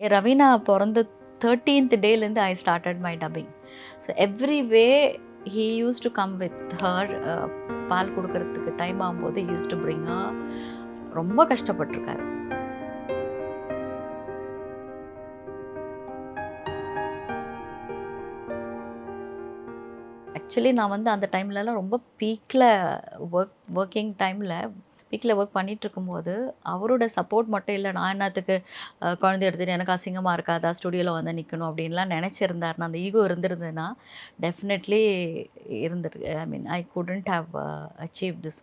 ரவீனா பொறந்த 13th டேலேருந்து I started my dubbing. So every way he use to come with her. பால் கொடுக்கறதுக்கு time ஆகும்போது யூஸ் டு பிரிங் ஹர். ரொம்ப கஷ்டப்பட்டிருக்காரு. Actually நான் வந்து அந்த டைம்லலாம் ரொம்ப பீக்கில் ஒர்க்கிங் டைமில் பீக்கில் ஒர்க் பண்ணிட்டு இருக்கும்போது அவரோட சப்போர்ட் மட்டும் இல்லை. நான் என்னத்துக்கு குழந்தை எடுத்துகிட்டு எனக்கு அசிங்கமாக இருக்காதா ஸ்டுடியோவில் வந்து நிற்கணும் அப்படின்லாம் நினச்சிருந்தாருன்னா, அந்த ஈகோ இருந்திருந்ததுன்னா டெஃபினெட்லி இருந்திருக்கு. I mean I couldn't have achieve this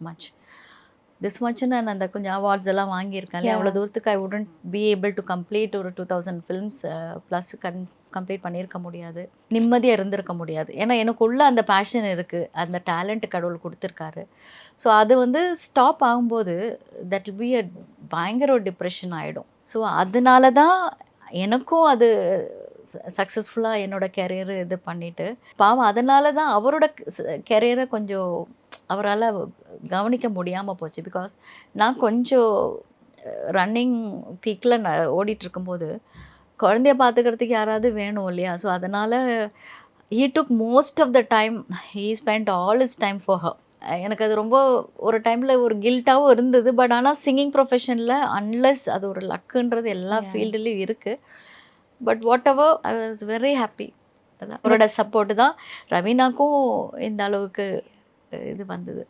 மச்னு நான் அந்த கொஞ்சம் அவார்ட்ஸ் எல்லாம் வாங்கியிருக்கேன். அவ்வளோ தூரத்துக்கு I wouldn't be able to complete ஒரு 2000 ஃபிலிம்ஸ் ப்ளஸ் கம்ப்ளீட் பண்ணியிருக்க முடியாது. நிம்மதியாக இருந்திருக்க முடியாது. ஏன்னா எனக்குள்ள அந்த பேஷன் இருக்குது, அந்த டேலண்ட் கடவுள் கொடுத்துருக்காரு. ஸோ அது வந்து ஸ்டாப் ஆகும்போது தட் வில் பி அ பயங்கர ஒரு டிப்ரெஷன் ஆகிடும். ஸோ அதனால தான் எனக்கும் அது சக்ஸஸ்ஃபுல்லாக என்னோட கெரியர் இது பண்ணிவிட்டு பாவம் அதனால தான் அவரோட கெரியரை கொஞ்சம் அவரால் கவனிக்க முடியாமல் போச்சு. பிகாஸ் நான் கொஞ்சம் ரன்னிங் பீக்கில் ஓடிட்டுருக்கும்போது குழந்தைய பார்த்துக்கிறதுக்கு யாராவது வேணும் இல்லையா? ஸோ அதனால் he took most of the time, he spend all his time for her. எனக்கு அது ரொம்ப ஒரு டைமில் ஒரு கில்ட்டாகவும் இருந்தது. பட் ஆனால் சிங்கிங் ப்ரொஃபஷனில் அன்லெஸ் அது ஒரு லக்குன்றது எல்லா ஃபீல்டுலேயும் இருக்குது. But what ever I was very happy. அதான் அவரோட சப்போர்ட்டு தான் ரவீனாக்கும் இந்த அளவுக்கு இது வந்தது.